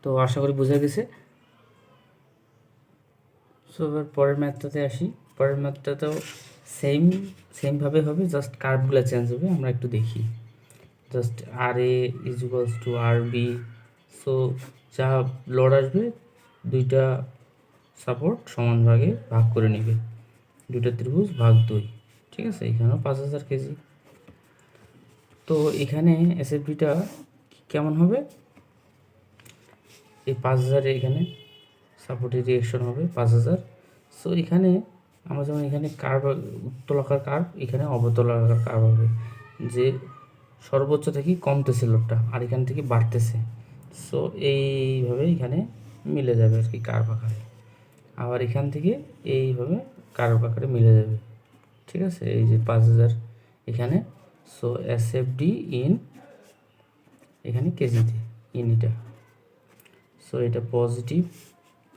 তো আশা করি বোঝা গেছে। সো এবার পরের ম্যাথটাতে আসি। পরের ম্যাথটাতেও সেমভাবে হবে, জাস্ট কার্ভগুলো চেঞ্জ হবে। আমরা একটু দেখি। Just r a is equals to r b. So যা লোড আসবে দুইটা সাপোর্ট সমান ভাগে ভাগ করে নেবে, দুইটা ত্রিভুজ ভাগ 2। ঠিক আছে, এখানেও 5000 কেজি। তো এখানে এসএফডিটা কেমন হবে? এই 5000 এখানে সাপোর্টের রিয়েকশন হবে 5000। সো এখানে আমরা যেমন এখানে কার্ভ, উত্তলাকার কার্ভ, এখানে অবতলাকার কার্ভ হবে, যে সর্বোচ্চ থেকে কমতেছে লোডটা আর এখান থেকে বাড়তেছে। সো এইভাবে এখানে মিলে যাবে আর কি কার্ভ আকারে, আবার এখান থেকে এইভাবে কার্ভ আকারে মিলে যাবে। ঠিক আছে, এই যে 5000 এখানে। সো এসএফডি ইন এখানে কেজিতে ইন এটা। সো এটা পজিটিভ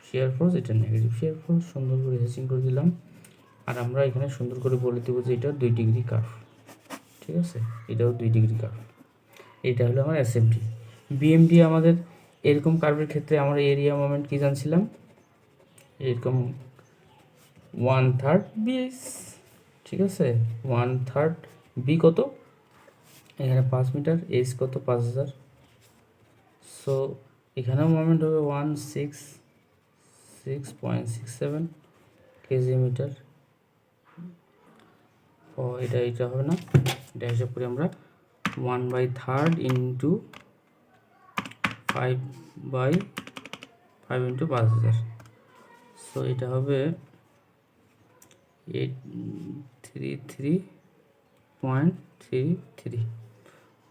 শেয়ার ফোর্স, এটা নেগেটিভ শেয়ার ফোর্স। সুন্দর করে হেচিং করে দিলাম। আর আমরা এখানে সুন্দর করে বলে দেবো যে এটা 2 ডিগ্রি কার্ভ। ঠিক আছে, এটাও 2 ডিগ্রি কার্ভ। এটা হলো আমার এসএফডি। বিএমডি আমাদের এরকম কার্ভের ক্ষেত্রে আমরা এরিয়া মোমেন্ট কী জানছিলাম? এরকম 1/3 বিএস। ঠিক আছে, 1/3 বি কত? এখানে 5 মিটার, এইচ কত? 5000। সো এখানেও মোমেন্ট হবে 166.67 কেজি মিটার। ও এটা হবে না, এটা হিসাব করি আমরা 1/3 ইন্টু 5/5 ইন্টু 5000। সো এটা হবে 833.33।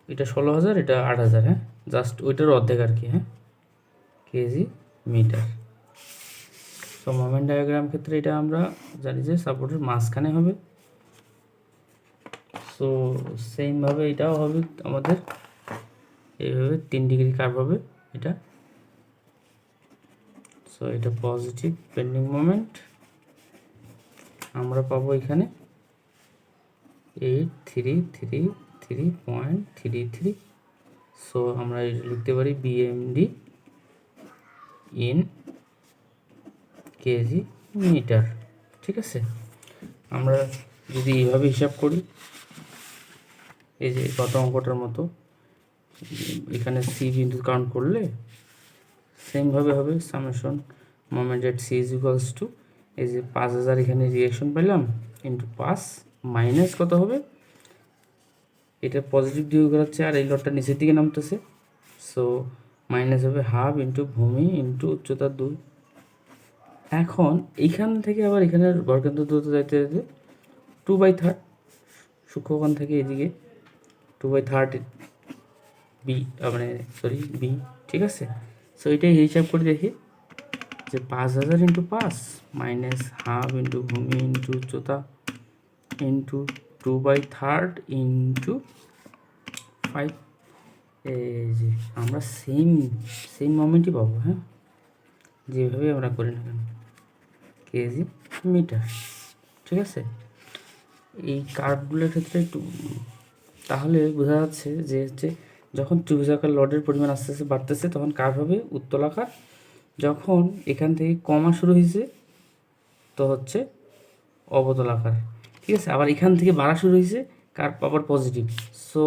এটা 16000, এটা 8000। হ্যাঁ, জাস্ট ওইটার অর্ধেক আর কি। হ্যাঁ, কেজি মিটার। তো মোমেন্ট ডায়াগ্রাম ক্ষেত্রে এটা আমরা জানি যে সাপোর্টের মাঝখানে হবে। সো সেমভাবে এটাও হবে আমাদের, এইভাবে 3 ডিগ্রি কার্ভ হবে এটা। সো এটা পজিটিভ বেন্ডিং মোমেন্ট আমরা পাবো এখানে 8333.33। সো আমরা এটা লিখতে পারি বিএমডি ইন কেজি মিটার। ঠিক আছে, আমরা যদি এইভাবে হিসাব করি, এই যে গত অঙ্কটার মতো এখানে সি বিন্দু কাউন্ট করলে সেমভাবে হবে summation moment at c is equals to, এই যে 5000 এখানে রিয়েকশন পেলাম ইন্টু 5 মাইনাস কত হবে? এটা পজিটিভ দিকে ঘোরাচ্ছে আর এই লটটা নিচের দিকে নামতেছে। সো মাইনাস হবে হাফ ইন্টু ভূমি ইন্টু উচ্চতা 2। এখন এইখান থেকে আবার এখানে বর্গাকার দূরত্ব যাইতে যেতে 2/3 সূক্ষ্মকোণ থেকে এদিকে 2/3 বি, মানে সরি বি। ঠিক আছে, সো এটাই হিসাব করে দেখি যে 5000 ইন্টু 5 মাইনাস হাফ ইন্টু ভূমি ইন্টু উচ্চতা ইন্টু 2/3 ইন্টু 5। এই যে আমরা সেম মোমেন্টই পাবো। হ্যাঁ, যেভাবে আমরা করি না কেন, কেজি মিটার। ঠিক আছে, এই কার্ভগুলোর ক্ষেত্রে একটু তাহলে বোঝা যাচ্ছে যে হচ্ছে যখন ত্রিভুজাকার লডের পরিমাণ আস্তে আস্তে বাড়তেছে তখন কার্ভ হবে উত্তলাকার, যখন এখান থেকে কমা শুরু হয়েছে তো হচ্ছে অবতলাকার। ঠিক আছে, আবার এখান থেকে বাড়া শুরু হয়েছে কার্ভ আবার পজিটিভ। সো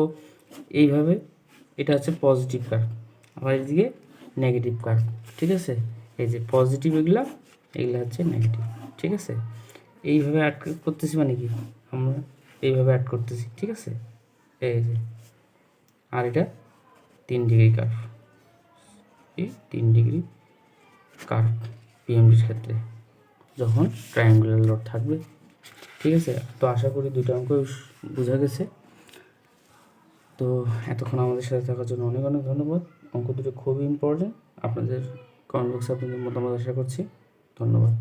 এইভাবে এটা হচ্ছে পজিটিভ কার্ভ, আবার এদিকে নেগেটিভ কার্ভ। ঠিক আছে, এই যে পজিটিভ এগুলা হচ্ছে নেগেটিভ। ঠিক আছে, এইভাবে অ্যাড করতেছি, মানে কি আমরা এইভাবে অ্যাড করতেছি। ঠিক আছে, এই যে আর এটা 3 ডিগ্রি কার্ভ, এই 3 ডিগ্রি কার্ভ পিএমডির ক্ষেত্রে যখন ট্রায়াঙ্গুলার লোড থাকবে। ঠিক আছে, তো আশা করি দুটো অঙ্ক বোঝা গেছে। তো এতক্ষণ আমাদের সাথে থাকার জন্য অনেক অনেক ধন্যবাদ। অঙ্ক দুটো খুবই ইম্পর্টেন্ট। আপনাদের কমেন্ট বক্সে আপনাদের মতামত আশা করছি। ধন্যবাদ।